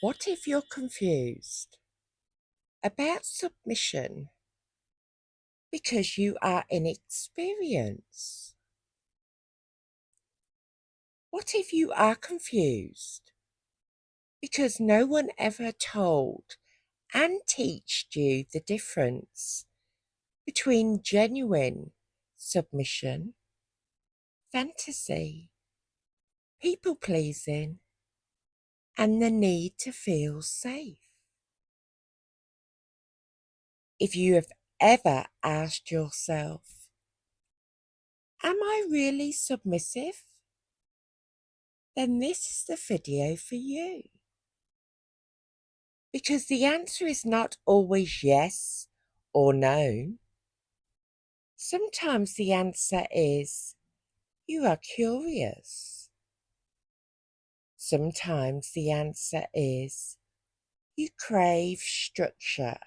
What if you're confused about submission because you are inexperienced? What if you are confused because no one ever told and taught you the difference between genuine submission, fantasy, people-pleasing, and the need to feel safe? If you have ever asked yourself, am I really submissive? Then this is the video for you. Because the answer is not always yes or no. Sometimes the answer is you are curious. Sometimes the answer is you crave structure.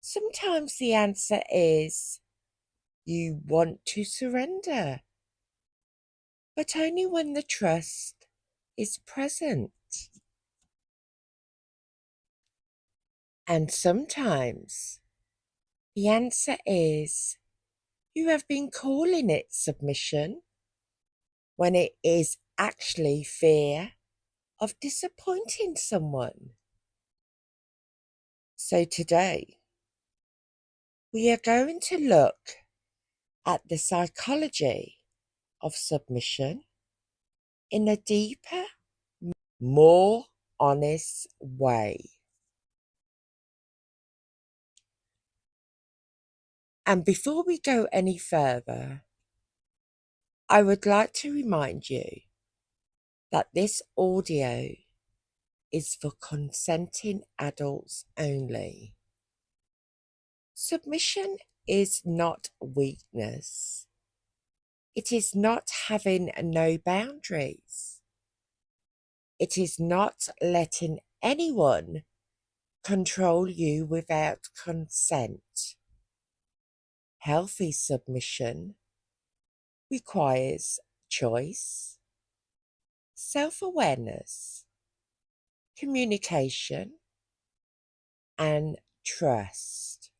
Sometimes the answer is you want to surrender, but only when the trust is present. And sometimes the answer is you have been calling it submission when it is actually fear of disappointing someone. So today, we are going to look at the psychology of submission in a deeper, more honest way. And before we go any further, I would like to remind you that this audio is for consenting adults only. Submission is not weakness. It is not having no boundaries. It is not letting anyone control you without consent. Healthy submission requires choice, self-awareness, communication, and trust.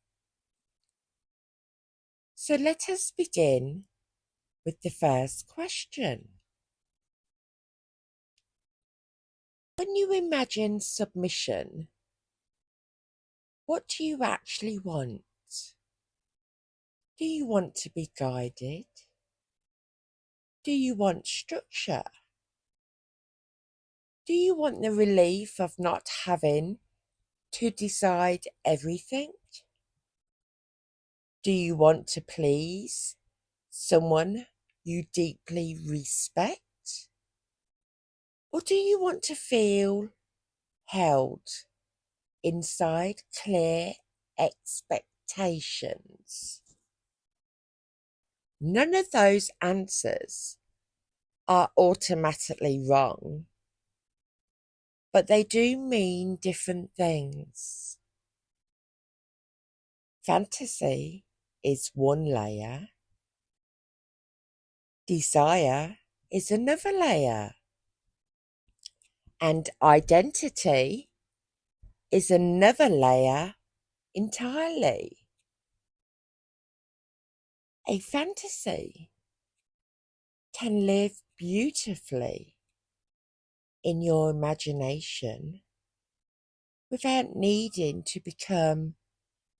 So let us begin with the first question. When you imagine submission, what do you actually want? Do you want to be guided? Do you want structure? Do you want the relief of not having to decide everything? Do you want to please someone you deeply respect? Or do you want to feel held inside clear expectations? None of those answers are automatically wrong, but they do mean different things. Fantasy is one layer. Desire is another layer. And identity is another layer entirely. A fantasy can live beautifully in your imagination without needing to become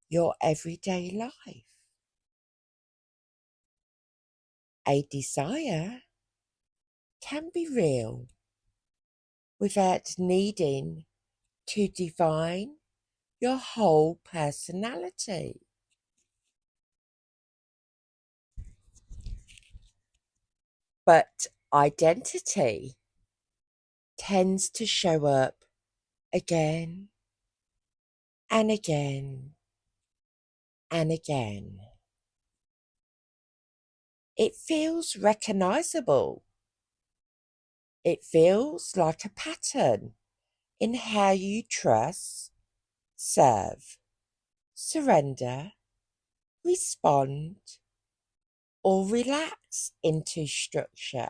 your everyday life. A desire can be real without needing to define your whole personality. But identity tends to show up again and again and again. It feels recognizable. It feels like a pattern in how you trust, serve, surrender, respond, or relax into structure.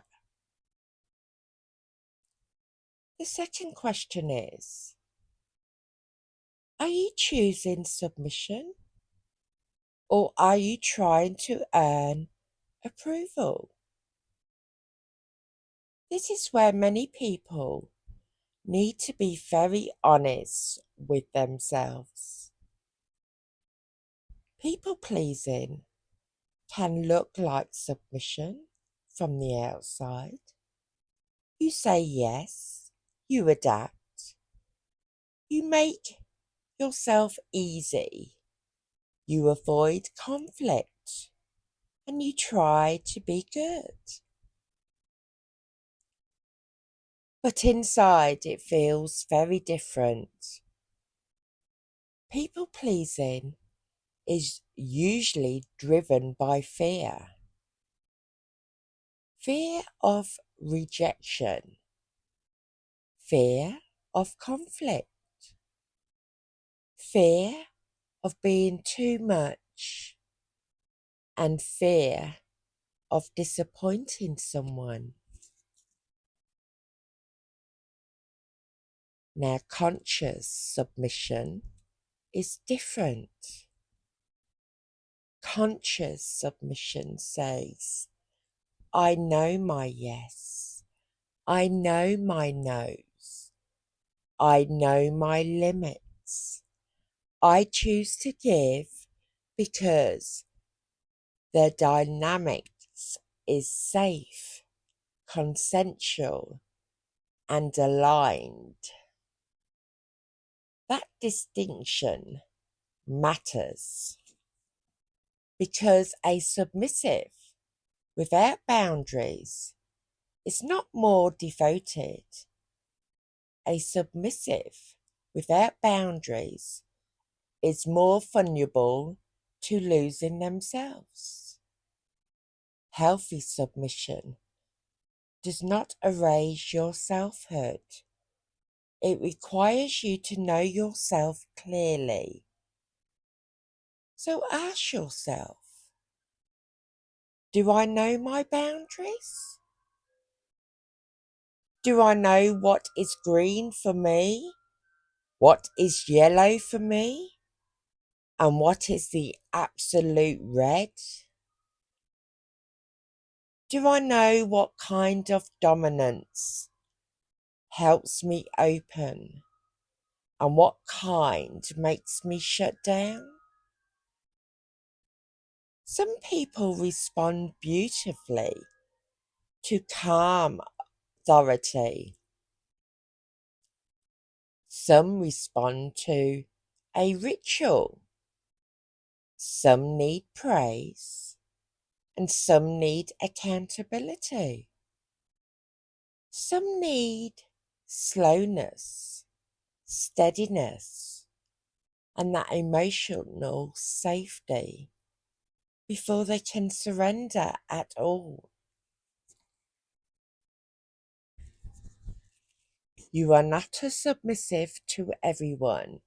The second question is, are you choosing submission or are you trying to earn approval? This is where many people need to be very honest with themselves. People pleasing can look like submission from the outside. You say yes, you adapt, you make yourself easy, you avoid conflict, and you try to be good. But inside it feels very different. People pleasing is usually driven by fear. Fear of rejection, fear of conflict, fear of being too much, and fear of disappointing someone. Now, conscious submission is different. Conscious submission says, I know my yes, I know my no's, I know my limits. I choose to give because the dynamics is safe, consensual, and aligned. That distinction matters because a submissive without boundaries is not more devoted. A submissive without boundaries is more vulnerable to losing themselves. Healthy submission does not erase your selfhood. It requires you to know yourself clearly. So ask yourself, do I know my boundaries? Do I know what is green for me? What is yellow for me? And what is the absolute red? Do I know what kind of dominance helps me open and what kind makes me shut down? Some people respond beautifully to calm authority. Some respond to a ritual. Some need praise and some need accountability. Some need slowness, steadiness, and that emotional safety before they can surrender at all. You are not a submissive to everyone.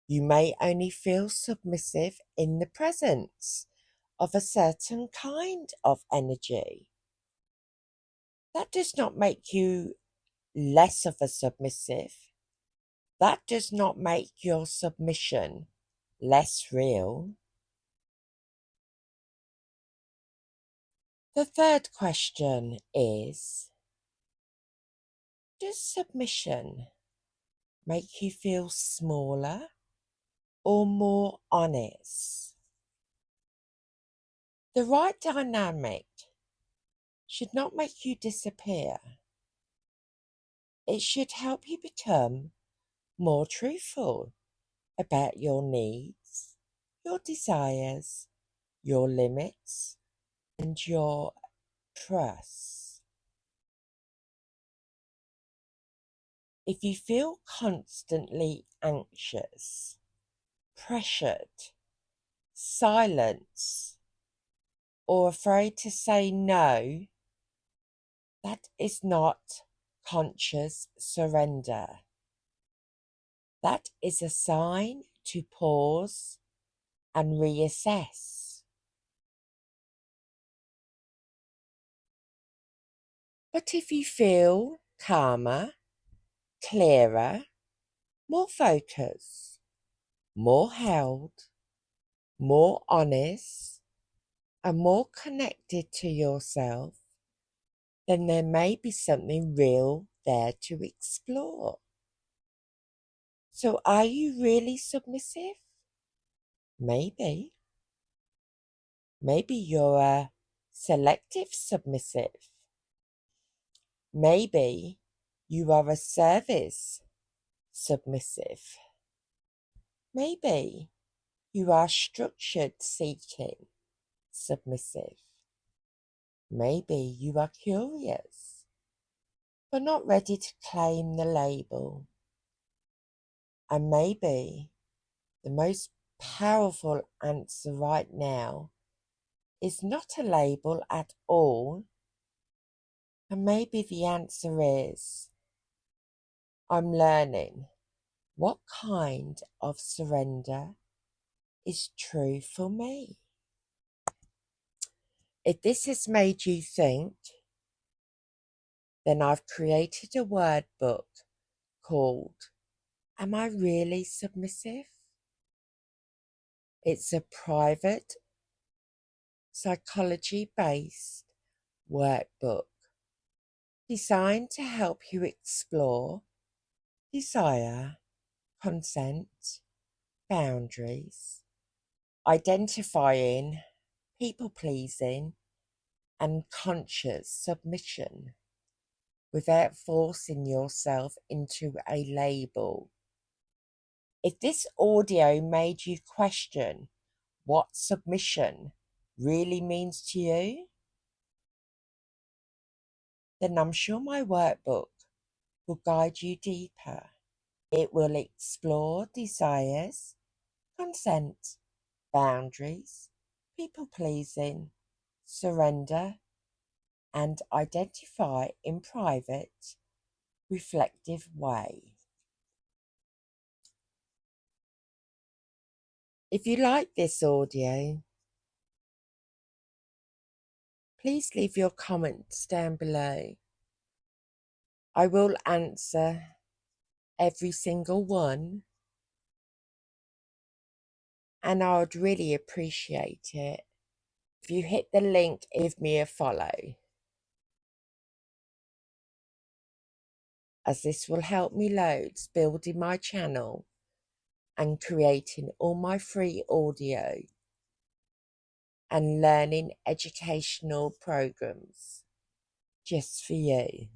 You may only feel submissive in the presence of a certain kind of energy. That does not make you less of a submissive. That does not make your submission less real. The third question is, does submission make you feel smaller or more honest? The right dynamic should not make you disappear. It should help you become more truthful about your needs, your desires, your limits, and your trust. If you feel constantly anxious, pressured, silenced, or afraid to say no, that is not conscious surrender. That is a sign to pause and reassess. But if you feel calmer, clearer, more focused, more held, more honest, and more connected to yourself, then there may be something real there to explore. So are you really submissive? Maybe. Maybe you're a selective submissive. Maybe you are a service submissive. Maybe you are structured seeking submissive. Maybe you are curious, but not ready to claim the label. And maybe the most powerful answer right now is not a label at all. And maybe the answer is, I'm learning what kind of surrender is true for me. If this has made you think, then I've created a word book called Am I Really Submissive? It's a private, psychology-based workbook designed to help you explore desire, consent, boundaries, identifying people-pleasing and conscious submission without forcing yourself into a label. If this audio made you question what submission really means to you, then I'm sure my workbook will guide you deeper. It will explore desires, consent, boundaries, people-pleasing, surrender, and identify in private, reflective way. If you like this audio, please leave your comments down below. I will answer every single one, and I would really appreciate it if you hit the link and give me a follow, as this will help me loads building my channel and creating all my free audio and learning educational programs just for you.